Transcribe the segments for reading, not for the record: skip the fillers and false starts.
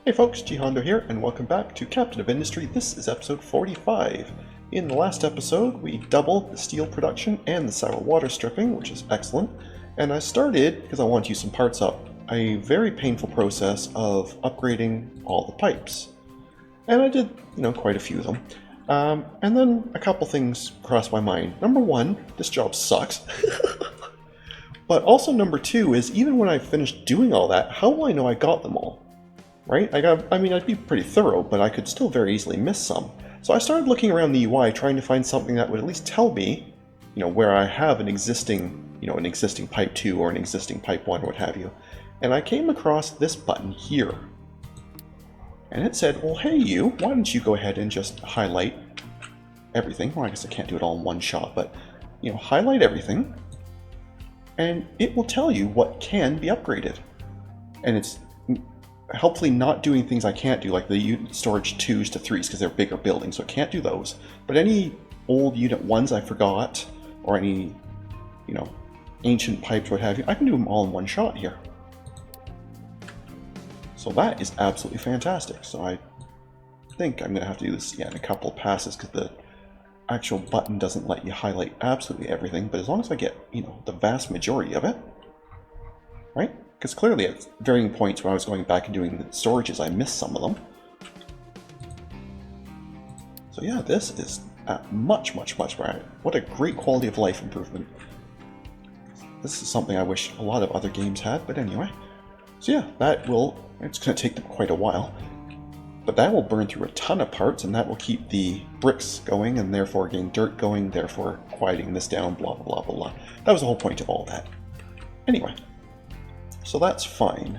Hey folks, GHondo here, and welcome back to Captain of Industry. This is episode 45. In the last episode, we doubled the steel production and the sour water stripping, which is excellent. And I started, because I want to use some parts up, a very painful process of upgrading all the pipes. And I did, quite a few of them. And then a couple things crossed my mind. Number one, this job sucks. But also number two is, even when I finished doing all that, how will I know I got them all? Right? I'd be pretty thorough, but I could still very easily miss some. So I started looking around the UI, trying to find something that would at least tell me, where I have an existing pipe 2 or an existing pipe 1, what have you. And I came across this button here. And it said, well, hey you, why don't you go ahead and just highlight everything. Well, I guess I can't do it all in one shot, but, highlight everything. And it will tell you what can be upgraded. And it's helpfully not doing things I can't do, like the storage 2s to 3s, because they're bigger buildings, so I can't do those. But any old unit 1s I forgot, or any, ancient pipes, what have you, I can do them all in one shot here. So that is absolutely fantastic. So I think I'm going to have to do this, in a couple of passes, because the actual button doesn't let you highlight absolutely everything, but as long as I get, the vast majority of it, right? Because clearly at varying points when I was going back and doing the storages, I missed some of them. So yeah, this is much better. What a great quality of life improvement. This is something I wish a lot of other games had, but anyway. So yeah, it's going to take them quite a while. But that will burn through a ton of parts, and that will keep the bricks going, and therefore getting dirt going, therefore quieting this down, blah blah blah blah. That was the whole point of all that. Anyway. So that's fine.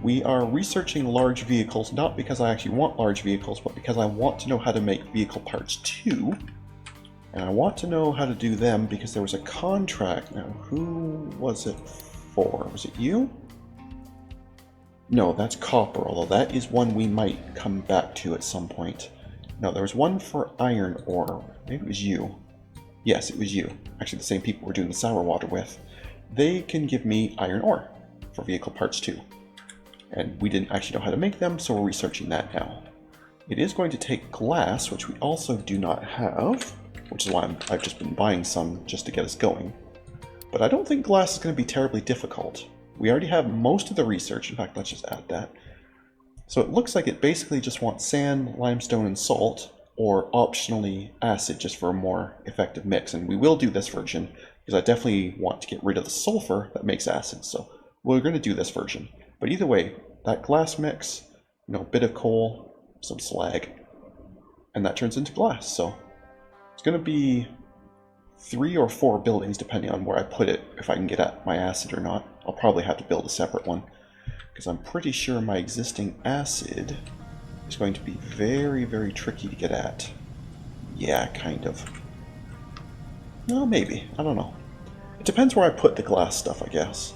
We are researching large vehicles, not because I actually want large vehicles, but because I want to know how to make vehicle parts too. And I want to know how to do them because there was a contract. Now, who was it for? Was it you? No, that's copper, although that is one we might come back to at some point. No, there was one for iron ore. Maybe it was you. Yes, it was you. Actually, the same people we're doing the sour water with. They can give me iron ore for vehicle parts too. And we didn't actually know how to make them, so we're researching that now. It is going to take glass, which we also do not have, which is why I've just been buying some just to get us going. But I don't think glass is going to be terribly difficult. We already have most of the research. In fact, let's just add that. So it looks like it basically just wants sand, limestone, and salt, or optionally acid, just for a more effective mix. And we will do this version, because I definitely want to get rid of the sulfur that makes acid. So we're going to do this version. But either way, that glass mix, a bit of coal, some slag, and that turns into glass. So it's going to be 3 or 4 buildings, depending on where I put it, if I can get at my acid or not. I'll probably have to build a separate one, because I'm pretty sure my existing acid is going to be very tricky to get at. Yeah, kind of. No, maybe. I don't know. It depends where I put the glass stuff, I guess.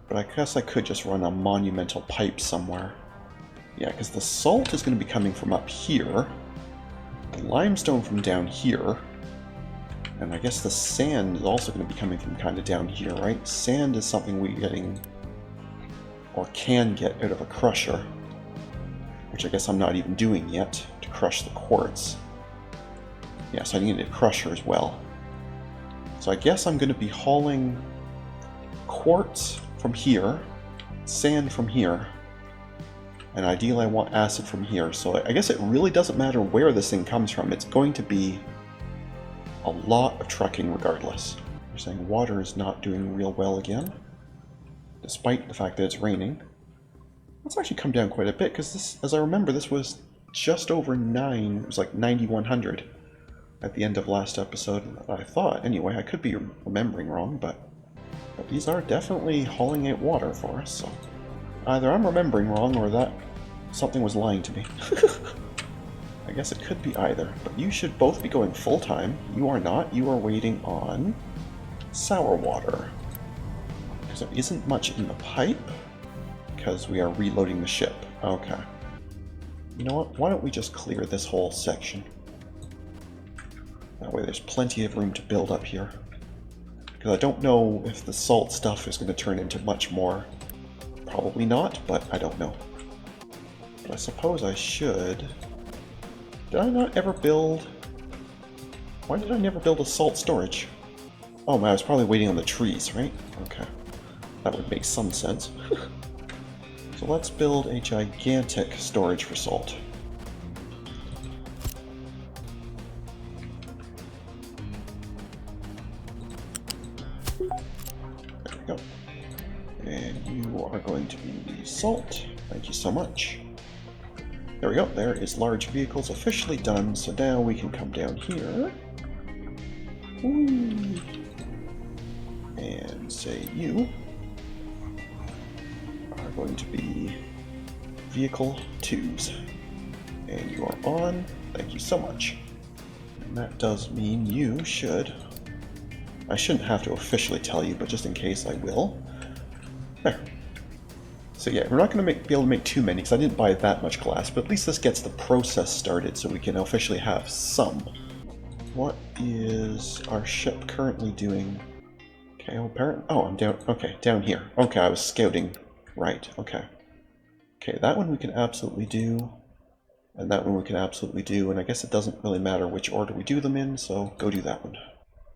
But I guess I could just run a monumental pipe somewhere. Yeah, because the salt is going to be coming from up here. The limestone from down here. And I guess the sand is also going to be coming from kind of down here, right? Sand is something we're getting, or can get, out of a crusher. Which I guess I'm not even doing yet, to crush the quartz. Yeah, so I need a crusher as well. So I guess I'm going to be hauling quartz from here, sand from here, and ideally I want acid from here. So I guess it really doesn't matter where this thing comes from. It's going to be a lot of trucking regardless. You're saying water is not doing real well again, despite the fact that it's raining. Let's actually come down quite a bit, because this, as I remember, this was just over 9, it was like 9100 at the end of last episode, I thought. Anyway, I could be remembering wrong, but these are definitely hauling out water for us, so either I'm remembering wrong or that something was lying to me. I guess it could be either, but you should both be going full-time. You are not. You are waiting on sour water, because there isn't much in the pipe, because we are reloading the ship. Okay. You know what? Why don't we just clear this whole section? That way there's plenty of room to build up here. Because I don't know if the salt stuff is going to turn into much more. Probably not, but I don't know. But I suppose I should. Did I not ever build... Why did I never build a salt storage? Oh man, I was probably waiting on the trees, right? Okay. That would make some sense. So let's build a gigantic storage for salt. There we go. And you are going to be salt. Thank you so much. There we go. There is large vehicles officially done. So now we can come down here. Whee. And say you are going to be vehicle 2s. And you are on. Thank you so much. And that does mean you should... I shouldn't have to officially tell you, but just in case I will. There. So yeah, we're not going to be able to make too many because I didn't buy that much glass, but at least this gets the process started so we can officially have some. What is our ship currently doing? Okay, well, apparently... Oh, I'm down... Okay, down here. Okay, I was scouting. Right, okay. Okay, that one we can absolutely do. And that one we can absolutely do. And I guess it doesn't really matter which order we do them in, so go do that one.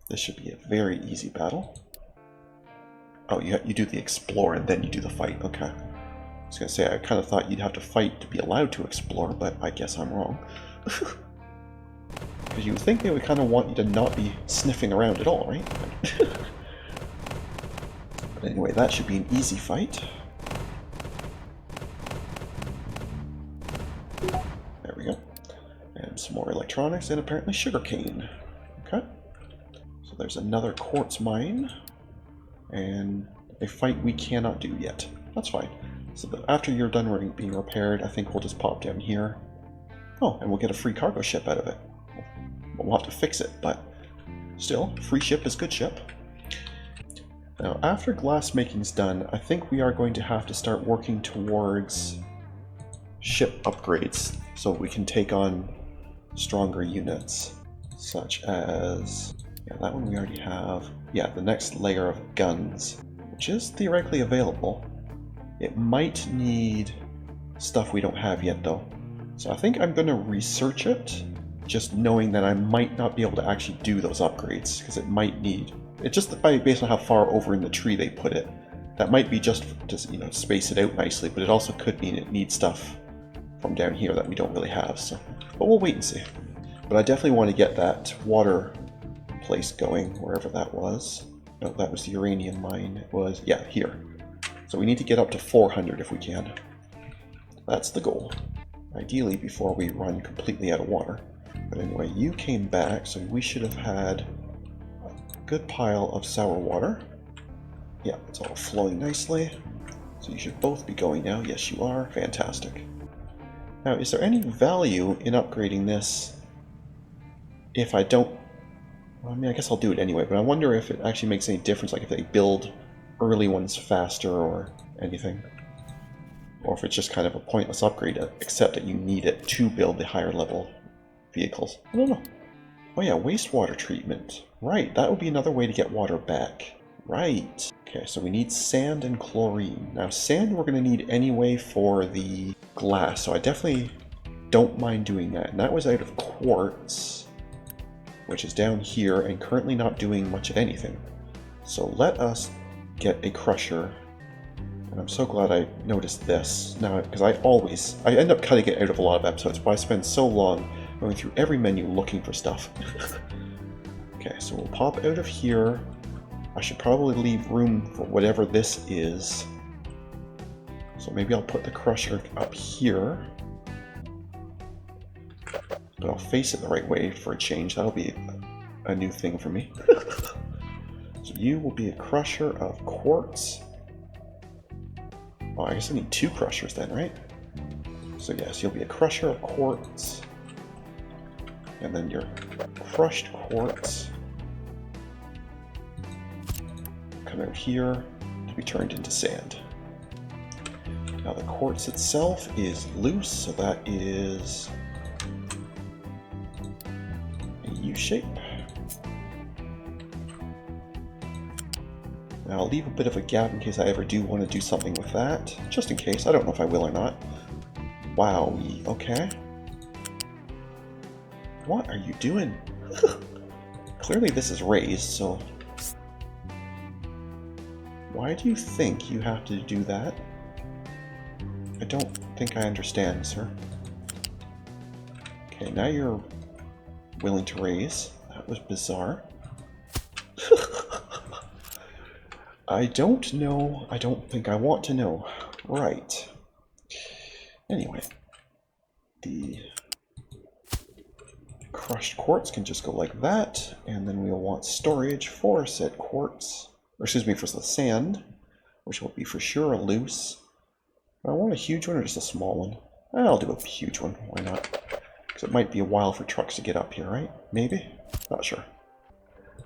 This should be a very easy battle. Oh, you do the explore and then you do the fight. Okay. I was going to say, I kind of thought you'd have to fight to be allowed to explore, but I guess I'm wrong. Because you would think they would kind of want you to not be sniffing around at all, right? But anyway, that should be an easy fight. There we go. And some more electronics and apparently sugarcane. Okay. So there's another quartz mine. And a fight we cannot do yet. That's fine. So after you're done being repaired, I think we'll just pop down here. Oh, and we'll get a free cargo ship out of it. We'll have to fix it, but still, free ship is good ship. Now, after glass making's done, I think we are going to have to start working towards ship upgrades so we can take on stronger units, such as... Yeah, that one we already have. Yeah, the next layer of guns, which is theoretically available. It might need stuff we don't have yet, though. So I think I'm going to research it, just knowing that I might not be able to actually do those upgrades, because it might need... It's just based on how far over in the tree they put it. That might be just to, you know, space it out nicely, but it also could mean it needs stuff from down here that we don't really have, so... But we'll wait and see. But I definitely want to get that water place going, wherever that was. No, that was the uranium mine. It was, yeah, here. So we need to get up to 400 if we can. That's the goal. Ideally before we run completely out of water. But anyway, you came back, so we should have had a good pile of sour water. Yeah, it's all flowing nicely. So you should both be going now. Yes, you are. Fantastic. Now, is there any value in upgrading this if I don't... I mean, I guess I'll do it anyway, but I wonder if it actually makes any difference, like if they build early ones faster or anything. Or if it's just kind of a pointless upgrade, except that you need it to build the higher level vehicles. I don't know. Oh yeah, wastewater treatment. Right, that would be another way to get water back. Right. Okay, so we need sand and chlorine. Now, sand we're going to need anyway for the glass, so I definitely don't mind doing that. And that was out of quartz, which is down here and currently not doing much of anything. So let us get a crusher. And I'm so glad I noticed this now, because I end up cutting it out of a lot of episodes, but I spend so long going through every menu looking for stuff. Okay, so we'll pop out of here. I should probably leave room for whatever this is. So maybe I'll put the crusher up here. But I'll face it the right way for a change. That'll be a new thing for me. So you will be a crusher of quartz. Oh, I guess I need 2 crushers then, right? So yes, you'll be a crusher of quartz. And then your crushed quartz come out here to be turned into sand. Now the quartz itself is loose, so that is a U shape. Now I'll leave a bit of a gap in case I ever do want to do something with that, just in case. I don't know if I will or not. Wowie, okay. What are you doing? Clearly this is raised, so... Why do you think you have to do that? I don't think I understand, sir. Okay, now you're willing to raise. That was bizarre. I don't know. I don't think I want to know. Right. Anyway. The crushed quartz can just go like that, and then we'll want storage for said quartz. Or excuse me, for the sand, which will be for sure a loose. I want a huge one or just a small one? I'll do a huge one, why not? Because it might be a while for trucks to get up here, right? Maybe? Not sure.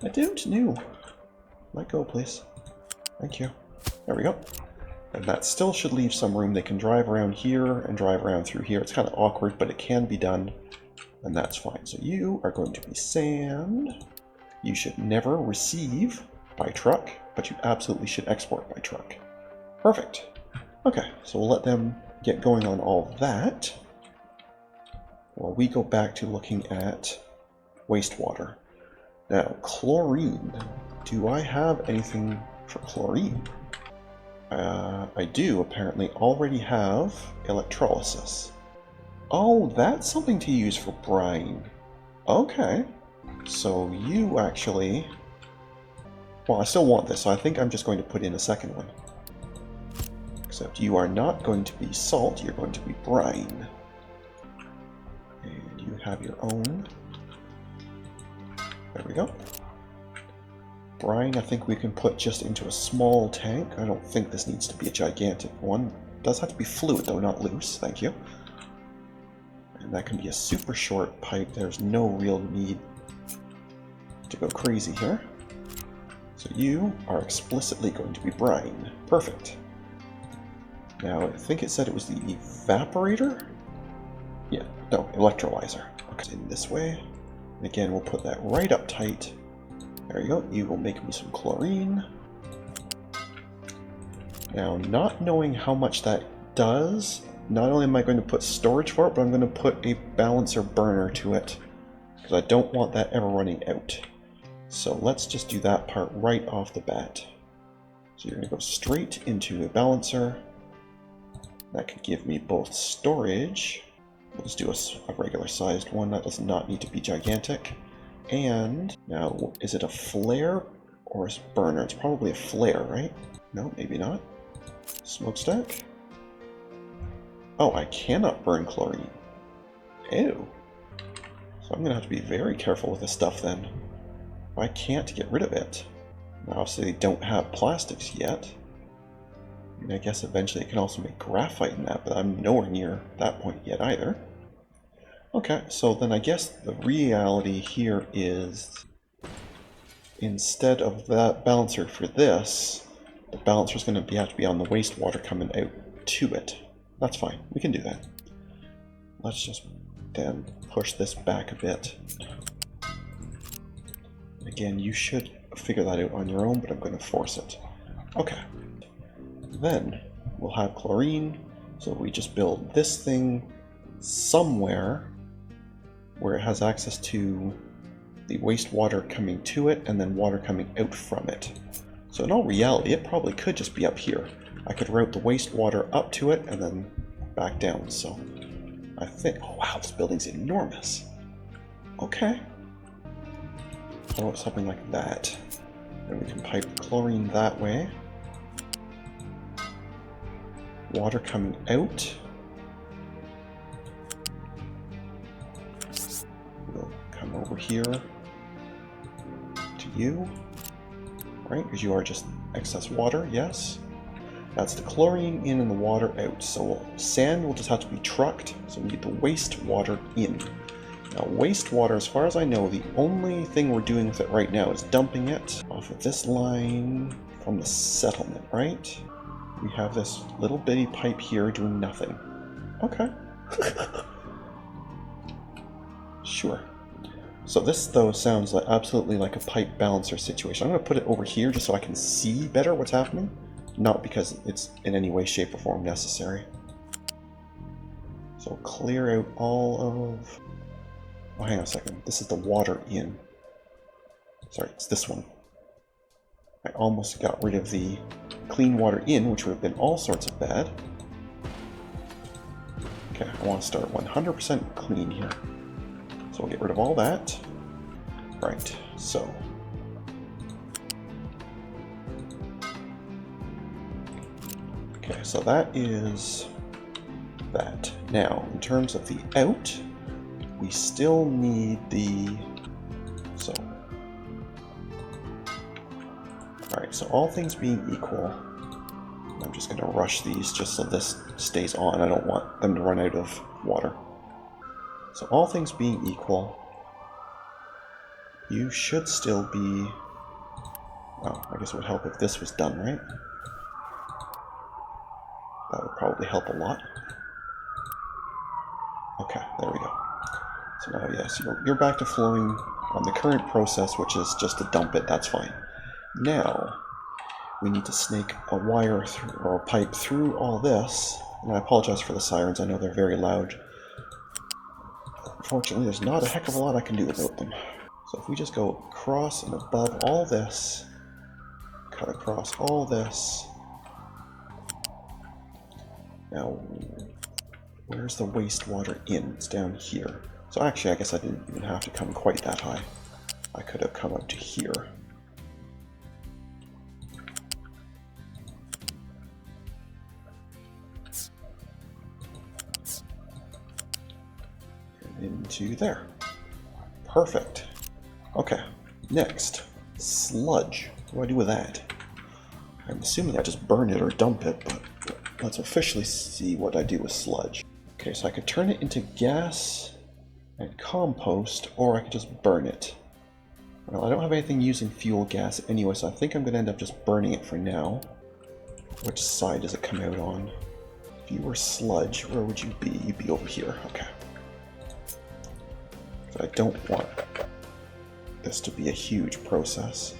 I don't know. Let go, please. Thank you. There we go. And that still should leave some room. They can drive around here and drive around through here. It's kind of awkward, but it can be done. And that's fine. So you are going to be sand. You should never receive by truck, but you absolutely should export by truck. Perfect. Okay, so we'll let them get going on all that. While we go back to looking at wastewater. Now, chlorine. Do I have anything for chlorine? I do apparently already have electrolysis. Oh, that's something to use for brine. Okay. So you actually... Well, I still want this, so I think I'm just going to put in a second one. Except you are not going to be salt, you're going to be brine. And you have your own. There we go. Brine, I think we can put just into a small tank. I don't think this needs to be a gigantic one. It does have to be fluid, though, not loose. Thank you. And that can be a super short pipe. There's no real need to go crazy here. So you are explicitly going to be brine. Perfect. Now, I think it said it was the evaporator? Yeah, no, electrolyzer. Okay, in this way. And again, we'll put that right up tight. There you go. You will make me some chlorine. Now, not knowing how much that does, not only am I going to put storage for it, but I'm going to put a balancer burner to it. Because I don't want that ever running out. So let's just do that part right off the bat. So you're going to go straight into a balancer. That could give me both storage. We'll just do a regular sized one. That does not need to be gigantic. And now, is it a flare or a burner? It's probably a flare, right? No, maybe not. Smokestack? Oh, I cannot burn chlorine. Ew. So I'm going to have to be very careful with this stuff then. I can't get rid of it. Now, obviously they don't have plastics yet. I mean, I guess eventually it can also make graphite in that, but I'm nowhere near that point yet either. Okay, so then I guess the reality here is instead of that balancer for this, the balancer is going to have to be on the wastewater coming out to it. That's fine, we can do that. Let's just then push this back a bit. Again, you should figure that out on your own, but I'm going to force it. Okay. Then we'll have chlorine, so we just build this thing somewhere where it has access to the wastewater coming to it and then water coming out from it. So in all reality, it probably could just be up here. I could route the wastewater up to it and then back down. So I think, oh wow, this building's enormous. Okay. How about something like that? Then we can pipe chlorine that way. Water coming out. We'll come over here to you, right? Because you are just excess water, yes. That's the chlorine in and the water out. So sand will just have to be trucked, so we need the wastewater in. Now wastewater, as far as I know, the only thing we're doing with it right now is dumping it off of this line from the settlement, right? We have this little bitty pipe here doing nothing. Okay. Sure. So this, though, sounds like absolutely like a pipe balancer situation. I'm going to put it over here just so I can see better what's happening. Not because it's in any way, shape, or form necessary. So So clear out all of... Oh, hang on a second. This is the water in. Sorry, it's this one. I almost got rid of the clean water in, which would have been all sorts of bad. Okay, I want to start 100% clean here. So we'll get rid of all that. Right, so... Okay, so that is that. Now, in terms of the out, we still need the... So... Alright, so all things being equal, I'm just going to rush these just so this stays on. I don't want them to run out of water. So all things being equal, you should still be... Well, I guess it would help if this was done, right? That would probably help a lot. Okay, there we go. So now, yes, you're back to flowing on the current process, which is just to dump it. That's fine. Now, we need to snake a wire through, or a pipe through all this. And I apologize for the sirens. I know they're very loud. Unfortunately, there's not a heck of a lot I can do about them. So if we just go across and above all this, cut across all this. Now, where's the wastewater in? It's down here. So actually, I guess I didn't even have to come quite that high. I could have come up to here. And into there. Perfect. Okay, next. Sludge. What do I do with that? I'm assuming I just burn it or dump it, but let's officially see what I do with sludge. Okay, so I could turn it into gas and compost, or I could just burn it. Well, I don't have anything using fuel gas anyway, so I think I'm going to end up just burning it for now. Which side does it come out on? If you were sludge, where would you be? You'd be over here. Okay. But I don't want this to be a huge process.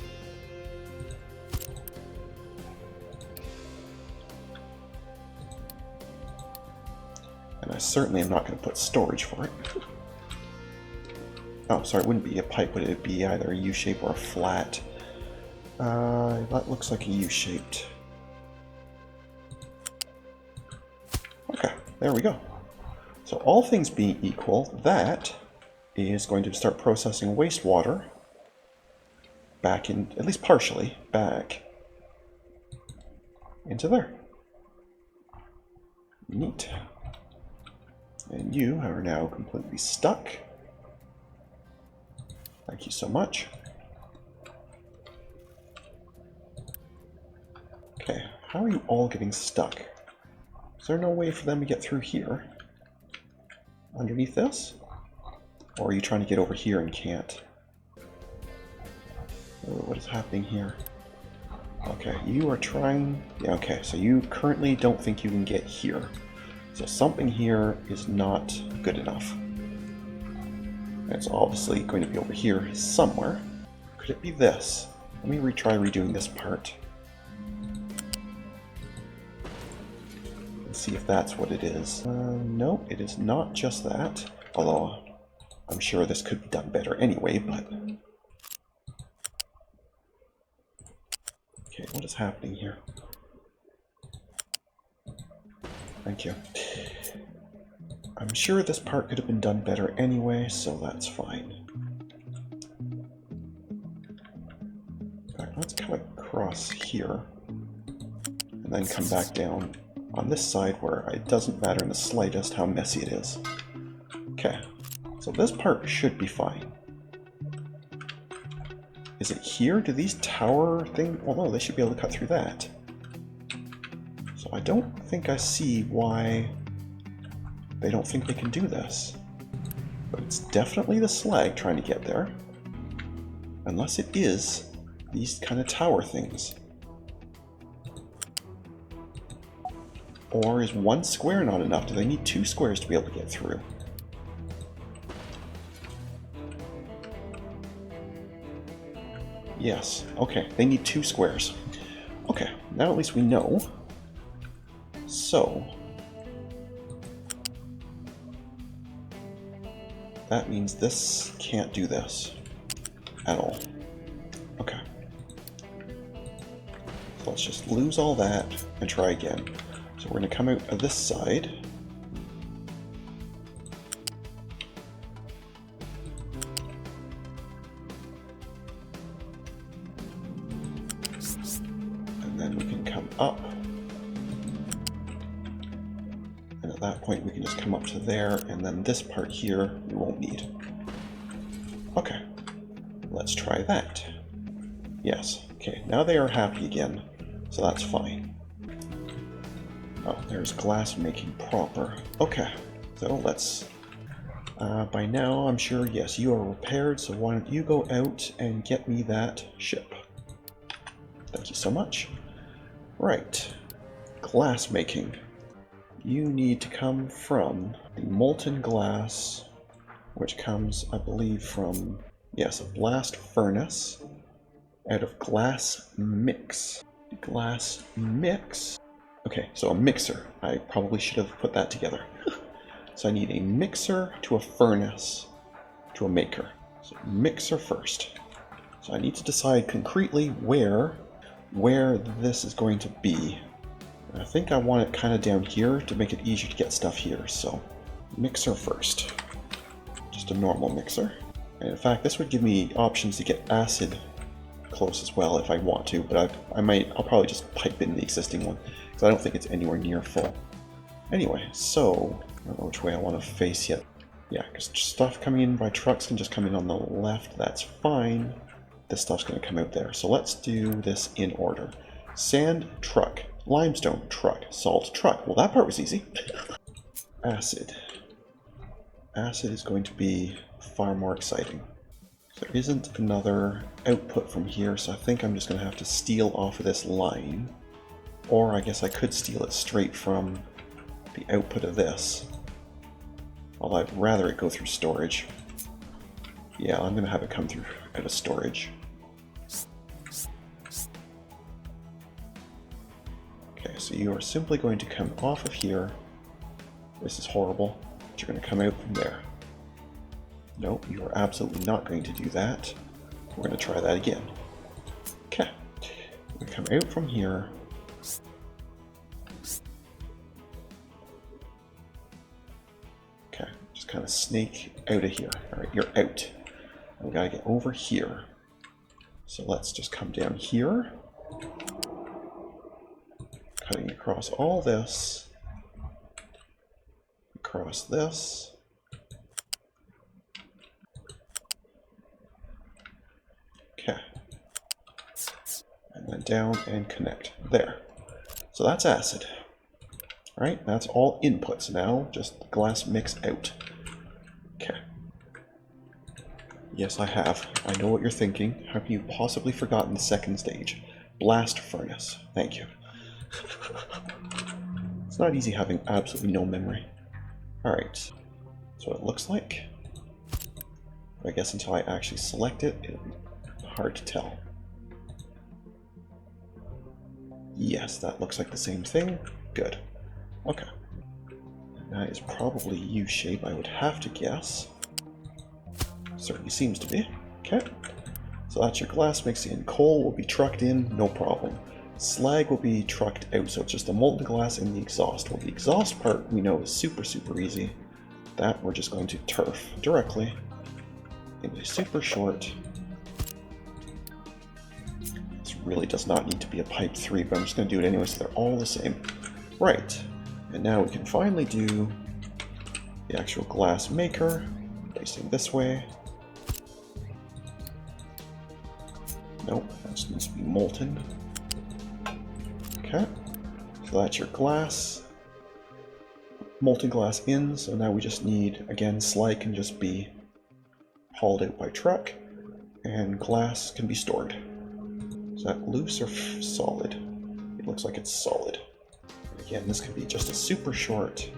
And I certainly am not going to put storage for it. Oh, sorry, it wouldn't be a pipe, would it be either a U-shape or a flat? That looks like a U-shaped. Okay, there we go. So all things being equal, that is going to start processing wastewater back in, at least partially, back into there. Neat. And you are now completely stuck. Thank you so much. Okay, how are you all getting stuck? Is there no way for them to get through here? Underneath this? Or are you trying to get over here and can't? Oh, what is happening here? Okay, you are trying... Yeah, okay, so you currently don't think you can get here. So something here is not good enough. It's obviously going to be over here somewhere. Could it be this? Let me retry redoing this part. Let's see if that's what it is. No, it is not just that. Although, I'm sure this could be done better anyway, but... Okay, what is happening here? Thank you. I'm sure this part could have been done better anyway, so that's fine. In fact, let's come across here, and then come back down on this side where it doesn't matter in the slightest how messy it is. Okay, so this part should be fine. Is it here? Do these tower things... Well, no, they should be able to cut through that. So I don't think I see why they don't think they can do this. But it's definitely the slag trying to get there. Unless it is these kind of tower things. Or is one square not enough? Do they need two squares to be able to get through? Yes, okay, they need two squares. Okay, now at least we know. So, that means this can't do this at all. Okay. So let's just lose all that and try again. So we're going to come out of this side. And then we can come up. And at that point we can just come up to there, and then this part here we won't need. Okay. Let's try that. Yes. Okay, now they are happy again, so that's fine. Oh, there's glass making proper. Okay, so let's... by now, I'm sure, yes, you are repaired, so why don't you go out and get me that ship. Thank you so much. Right. Glass making. You need to come from the molten glass, which comes, I believe, from, yes, a blast furnace. Out of glass mix. Glass mix? Okay, so a mixer. I probably should have put that together. So I need a mixer to a furnace to a maker. So mixer first. So I need to decide concretely where this is going to be. I think I want it kind of down here to make it easier to get stuff here. So mixer first. Just a normal mixer. And in fact, this would give me options to get acid close as well if I want to, but I'll probably just pipe in the existing one because I don't think it's anywhere near full. Anyway, so I don't know which way I want to face yet. Yeah, because stuff coming in by trucks can just come in on the left, that's fine. This stuff's going to come out there. So let's do this in order. Sand, truck. Limestone, truck. Salt, truck. Well, that part was easy. Acid. Acid is going to be far more exciting. There isn't another output from here, so I think I'm just going to have to steal off of this line. Or I guess I could steal it straight from the output of this. Although I'd rather it go through storage. Yeah, I'm going to have it come through out of storage. Okay, so you are simply going to come off of here. This is horrible, but you're going to come out from there. Nope, you are absolutely not going to do that. We're going to try that again. Okay. We come out from here. Okay, just kind of snake out of here. Alright, you're out. And we got to get over here. So let's just come down here. Cutting across all this. Across this. Okay. And then down and connect. There. So that's acid. Right? That's all inputs now. Just glass mix out. Okay. Yes, I have. I know what you're thinking. How can you possibly forgotten the second stage? Blast furnace. Thank you. It's not easy having absolutely no memory. Alright. That's what it looks like. But I guess until I actually select it, it'll be hard to tell. Yes, that looks like the same thing. Good. Okay. That is probably U-shape, I would have to guess. Certainly seems to be. Okay. So that's your glass mix in. Coal will be trucked in, no problem. Slag will be trucked out, so it's just the molten glass and the exhaust. Well, the exhaust part we know is super, super easy. That we're just going to turf directly in a super short. This really does not need to be a pipe 3, but I'm just going to do it anyway, so they're all the same. Right. And now we can finally do the actual glass maker. Facing this way. Nope, that just needs to be molten. Okay, so that's your glass. Molten glass in, so now we just need, again, slag can just be hauled out by truck, and glass can be stored. Is that loose or solid? It looks like it's solid. Again, this can be just a super short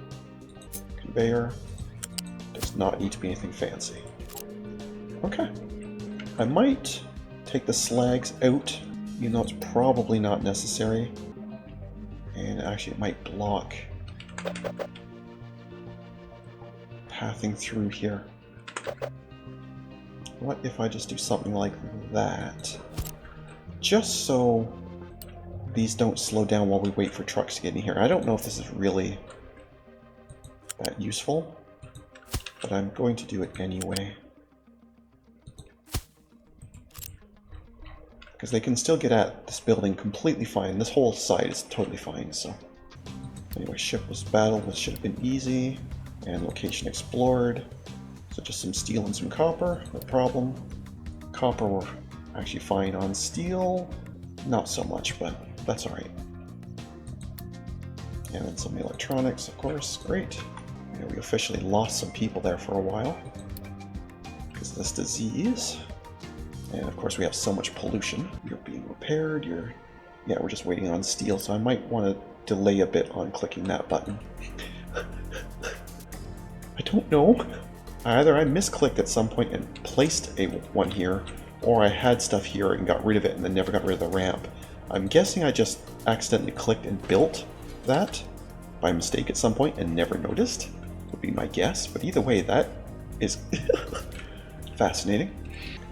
conveyor. Does not need to be anything fancy. Okay. I might take the slags out, even though it's probably not necessary. And actually it might block pathing through here. What if I just do something like that? Just so these don't slow down while we wait for trucks to get in here. I don't know if this is really that useful, but I'm going to do it anyway. Because they can still get at this building completely fine. This whole side is totally fine, so... Anyway, shipless battle, this should have been easy. And location explored. So just some steel and some copper, no problem. Copper we're actually fine on. Steel, not so much, but that's alright. And then some electronics, of course, great. Yeah, we officially lost some people there for a while because of this disease. And of course we have so much pollution. You're being repaired, yeah, we're just waiting on steel, so I might want to delay a bit on clicking that button. I don't know. Either I misclicked at some point and placed one here, or I had stuff here and got rid of it and then never got rid of the ramp. I'm guessing I just accidentally clicked and built that by mistake at some point and never noticed, would be my guess. But either way, that is fascinating.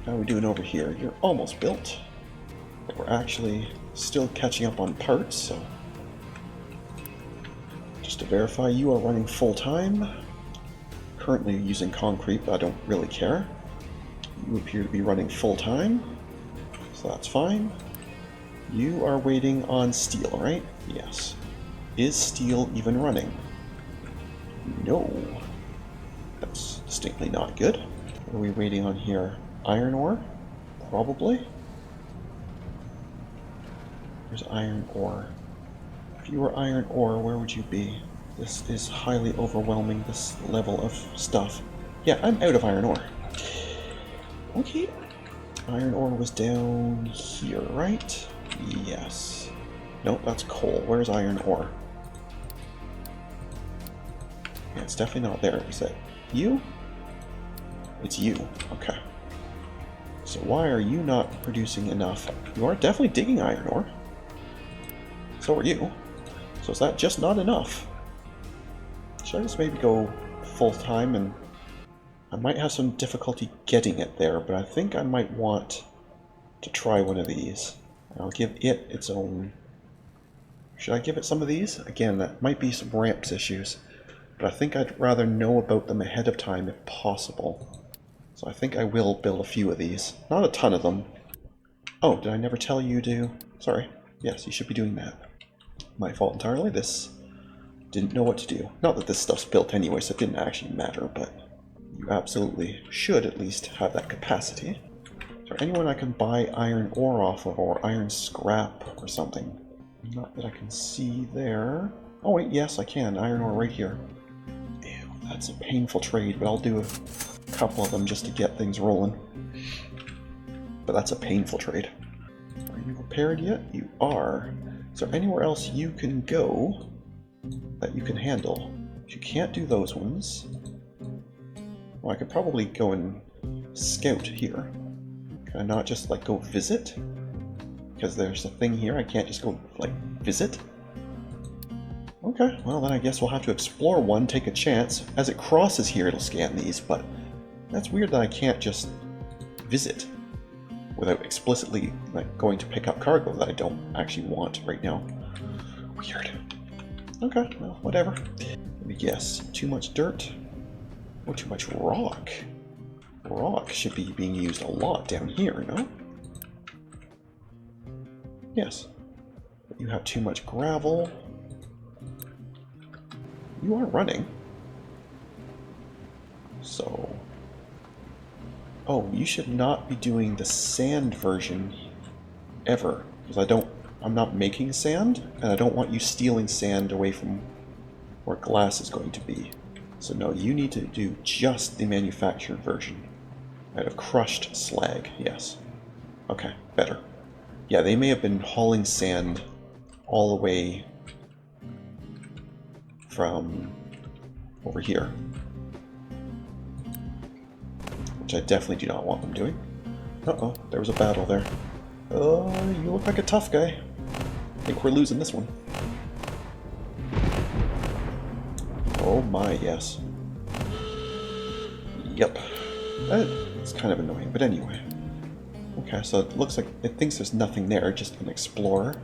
How are we doing over here? You're almost built. But we're actually still catching up on parts, so... Just to verify, you are running full-time. Currently using concrete, but I don't really care. You appear to be running full-time, so that's fine. You are waiting on steel, right? Yes. Is steel even running? No. That's distinctly not good. What are we waiting on here? Iron ore? Probably. There's iron ore. If you were iron ore, where would you be? This is highly overwhelming, this level of stuff. Yeah, I'm out of iron ore. Okay. Iron ore was down here, right? Yes. Nope, that's coal. Where's iron ore? Yeah, it's definitely not there. Is that you? It's you. Okay. So why are you not producing enough? You are definitely digging iron ore. So are you. So is that just not enough? Should I just maybe go full-time? And I might have some difficulty getting it there, but I think I might want to try one of these. I'll give it its own... Should I give it some of these? Again, that might be some ramps issues, but I think I'd rather know about them ahead of time if possible. So I think I will build a few of these. Not a ton of them. Oh, did I never tell you to... Sorry. Yes, you should be doing that. My fault entirely. This didn't know what to do. Not that this stuff's built anyway, so it didn't actually matter, but you absolutely should at least have that capacity. Is there anyone I can buy iron ore off of, or iron scrap or something? Not that I can see there. Oh wait, yes I can. Iron ore right here. Ew, that's a painful trade, but I'll do a couple of them just to get things rolling. But that's a painful trade. Are you prepared yet? You are. Is there anywhere else you can go that you can handle? You can't do those ones. Well, I could probably go and scout here. Can I not just, like, go visit? Because there's a thing here, I can't just go, like, visit? Okay, well then I guess we'll have to explore one, take a chance. As it crosses here, it'll scan these, but that's weird that I can't just visit without explicitly, like, going to pick up cargo that I don't actually want right now. Weird. Okay, well, whatever. Let me guess. Too much dirt? Or too much rock? Rock should be being used a lot down here, no? Yes. But you have too much gravel. You are running. So... Oh, you should not be doing the sand version ever. Because I'm not making sand, and I don't want you stealing sand away from where glass is going to be. So no, you need to do just the manufactured version. Out of crushed slag, yes. Okay, better. Yeah, they may have been hauling sand all the way from over here. Which I definitely do not want them doing. Uh-oh, there was a battle there. Oh, you look like a tough guy. I think we're losing this one. Oh my, yes. Yep. It's kind of annoying, but anyway. Okay, so it looks like it thinks there's nothing there, just an explorer.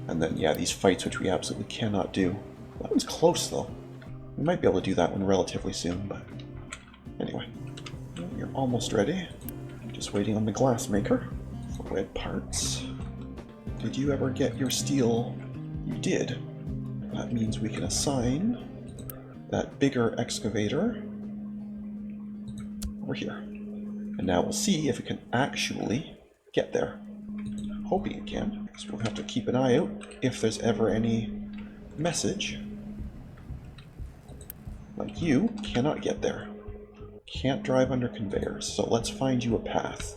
And then, yeah, these fights, which we absolutely cannot do. That one's close, though. We might be able to do that one relatively soon, but anyway. You're almost ready. Just waiting on the glassmaker for red parts. Did you ever get your steel? You did. That means we can assign that bigger excavator over here. And now we'll see if it can actually get there. Hoping it can, because we'll have to keep an eye out if there's ever any message. Like you cannot get there. Can't drive under conveyors, so let's find you a path.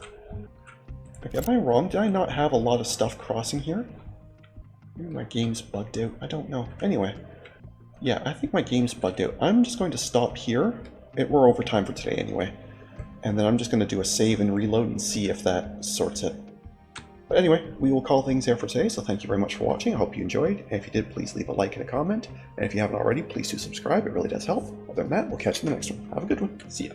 Like, am I wrong? Did I not have a lot of stuff crossing here? Maybe my game's bugged out. I don't know. Anyway, yeah, I think my game's bugged out. I'm just going to stop here. We're over time for today anyway. And then I'm just going to do a save and reload and see if that sorts it. But anyway, we will call things there for today, so thank you very much for watching. I hope you enjoyed. And if you did, please leave a like and a comment. And if you haven't already, please do subscribe. It really does help. Other than that, we'll catch you in the next one. Have a good one. See ya.